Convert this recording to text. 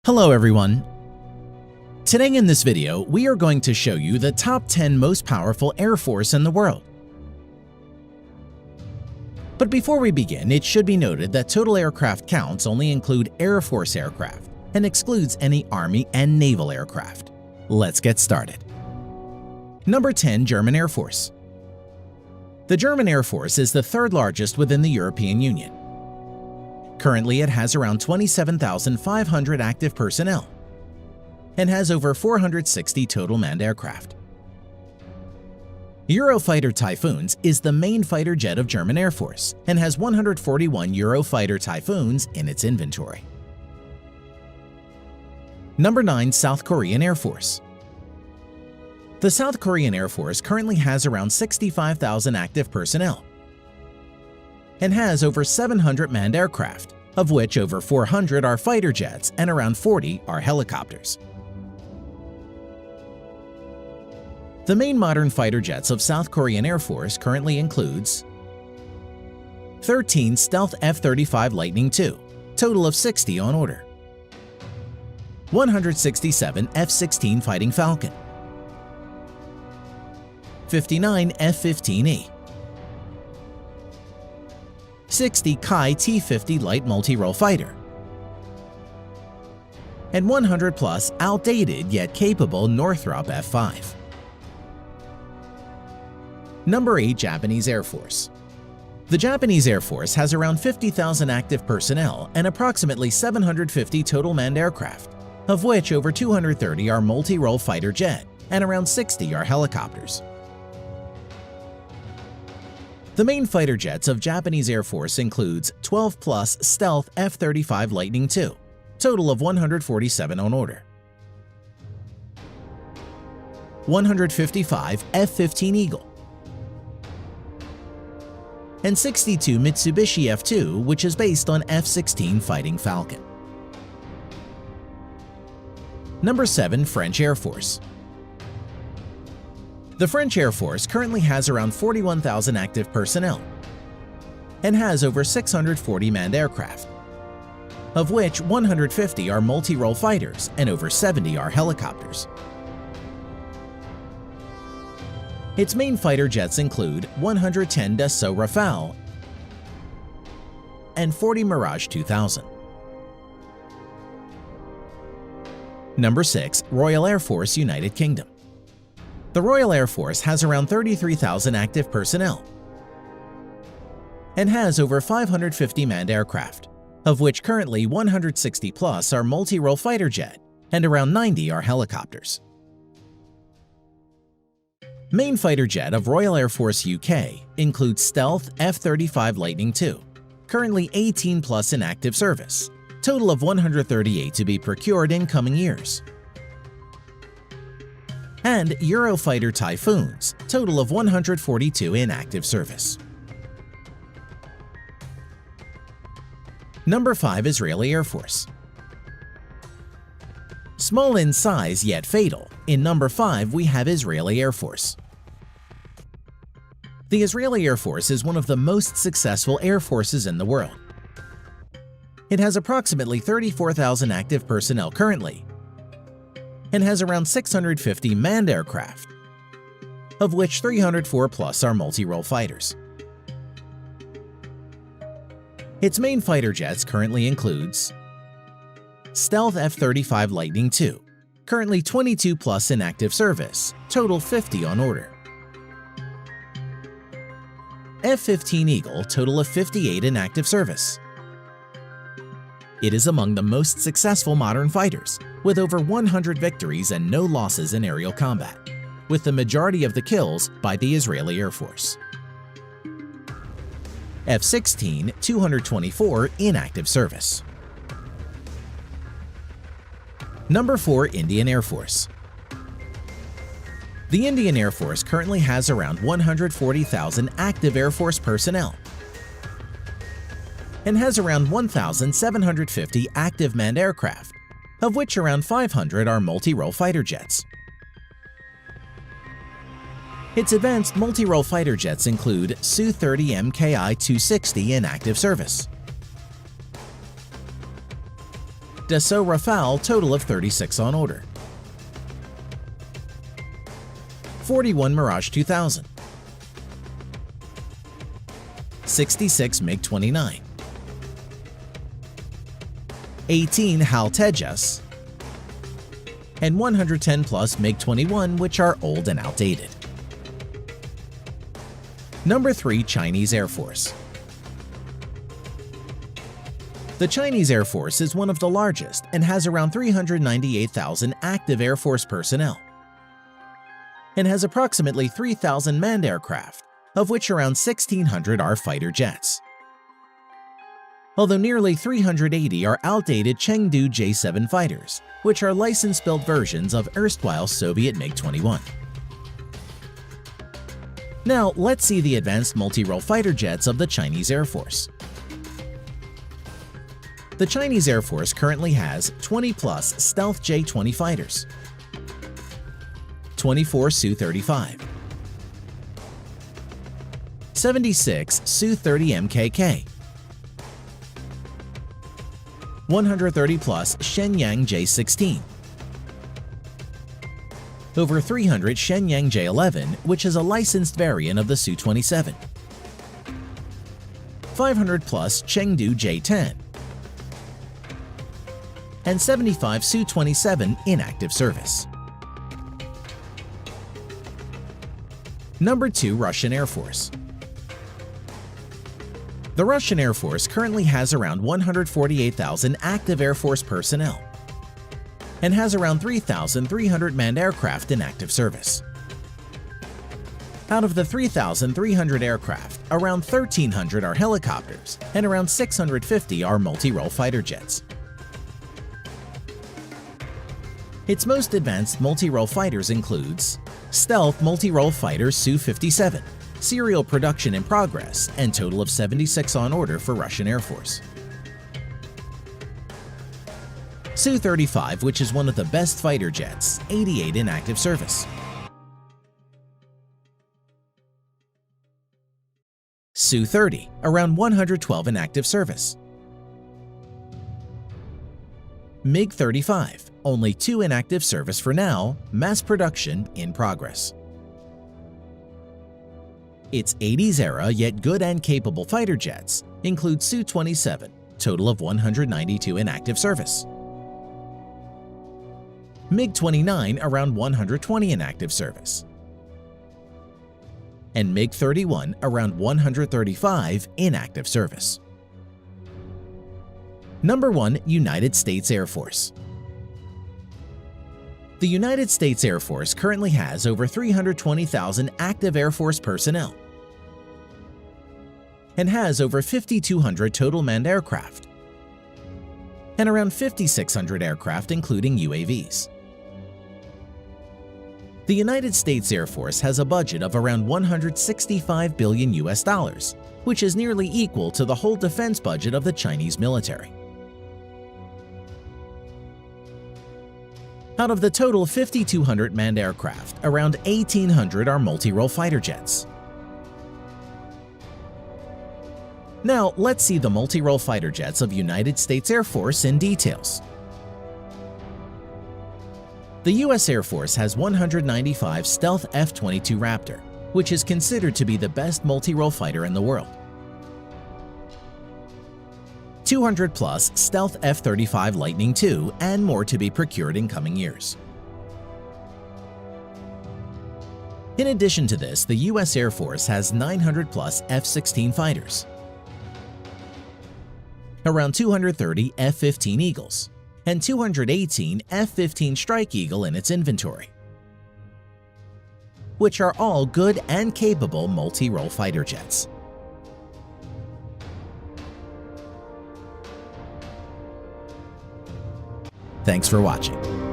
Hello everyone! Today in this video, we are going to show you the top 10 most powerful air force in the world. But before we begin, it should be noted that total aircraft counts only include Air Force aircraft and excludes any Army and naval aircraft. Let's get started. Number 10. German Air Force. The German Air Force is the third largest within the European Union. Currently, it has around 27,500 active personnel and has over 460 total manned aircraft. Eurofighter Typhoons is the main fighter jet of German Air Force and has 141 Eurofighter Typhoons in its inventory. Number 9. South Korean Air Force. The South Korean Air Force currently has around 65,000 active personnel and has over 700 manned aircraft, of which over 400 are fighter jets and around 40 are helicopters. The main modern fighter jets of South Korean Air Force currently includes 13 Stealth F35 Lightning II, total of 60 on order, 167 F16 Fighting Falcon, 59 F15E, 60 Kai T 50 light multi-role fighter, and 100 plus outdated yet capable Northrop F5. Number 8. Japanese Air Force. The Japanese Air Force has around 50,000 active personnel and approximately 750 total manned aircraft, of which over 230 are multi-role fighter jet and around 60 are helicopters. The main fighter jets of Japanese Air Force includes 12 plus Stealth F35 Lightning II, total of 147 on order, 155 F15 Eagle, and 62 Mitsubishi F2, which is based on F16 Fighting Falcon. Number 7. French Air Force. The French Air Force currently has around 41,000 active personnel and has over 640 manned aircraft, of which 150 are multi-role fighters and over 70 are helicopters. Its main fighter jets include 110 Dassault Rafale and 40 Mirage 2000. Number 6. Royal Air Force, United Kingdom. The Royal Air Force has around 33,000 active personnel and has over 550 manned aircraft, of which currently 160 plus are multi-role fighter jet and around 90 are helicopters. Main fighter jet of Royal Air Force UK includes Stealth F35 Lightning II, currently 18 plus in active service, total of 138 to be procured in coming years, and Eurofighter Typhoons, total of 142 in active service. Number 5. Israeli Air Force. Small in size yet fatal, in number 5 we have Israeli Air Force. The Israeli Air Force is one of the most successful air forces in the world. It has approximately 34,000 active personnel currently and has around 650 manned aircraft, of which 304 plus are multi-role fighters. Its main fighter jets currently includes Stealth F35 Lightning II, currently 22 plus in active service, total 50 on order, F15 Eagle, total of 58 in active service. It is among the most successful modern fighters, with over 100 victories and no losses in aerial combat, with the majority of the kills by the Israeli Air Force. F16, 224 in active service. Number 4. Indian Air Force. The Indian Air Force currently has around 140,000 active Air Force personnel and has around 1,750 active manned aircraft, of which around 500 are multi-role fighter jets. Its advanced multi-role fighter jets include Su-30 Mki 260 in active service, Dassault Rafale, total of 36 on order. 41 Mirage 2000. 66 MiG-29. 18 HAL Tejas. And 110 plus MiG-21, which are old and outdated. Number 3. Chinese Air Force. The Chinese Air Force is one of the largest and has around 398,000 active Air Force personnel, and has approximately 3,000 manned aircraft, of which around 1,600 are fighter jets. Although nearly 380 are outdated Chengdu J-7 fighters, which are license-built versions of erstwhile Soviet MiG-21. Now, let's see the advanced multi-role fighter jets of the Chinese Air Force. The Chinese Air Force currently has 20-plus stealth J-20 fighters, 24 Su-35, 76 Su-30 MKK, 130-plus Shenyang J-16, over 300 Shenyang J-11, which is a licensed variant of the Su-27, 500-plus Chengdu J-10, and 75 Su-27 in active service. Number 2. Russian Air Force. The Russian Air Force currently has around 148,000 active Air Force personnel and has around 3,300 manned aircraft in active service. Out of the 3,300 aircraft, around 1,300 are helicopters and around 650 are multi-role fighter jets. Its most advanced multi-role fighters includes stealth multi-role fighter Su-57, serial production in progress, and total of 76 on order for Russian Air Force. Su-35, which is one of the best fighter jets, 88 in active service. Su-30, around 112 in active service. MiG-35, only 2 in active service for now, mass production in progress. Its 80s era yet good and capable fighter jets include Su-27, total of 192 in active service. MiG-29, around 120 in active service. And MiG-31, around 135 in active service. Number 1. United States Air Force. The United States Air Force currently has over 320,000 active Air Force personnel and has over 5,200 total manned aircraft and around 5,600 aircraft including UAVs. The United States Air Force has a budget of around $165 billion, which is nearly equal to the whole defense budget of the Chinese military. Out of the total 5,200 manned aircraft, around 1,800 are multi-role fighter jets. Now, let's see the multi-role fighter jets of United States Air Force in details. The U.S. Air Force has 195 stealth F-22 Raptor, which is considered to be the best multi-role fighter in the world. 200-plus stealth F-35 Lightning II, and more to be procured in coming years. In addition to this, the U.S. Air Force has 900-plus F-16 fighters, around 230 F-15 Eagles, and 218 F-15 Strike Eagle in its inventory, which are all good and capable multi-role fighter jets. Thanks for watching.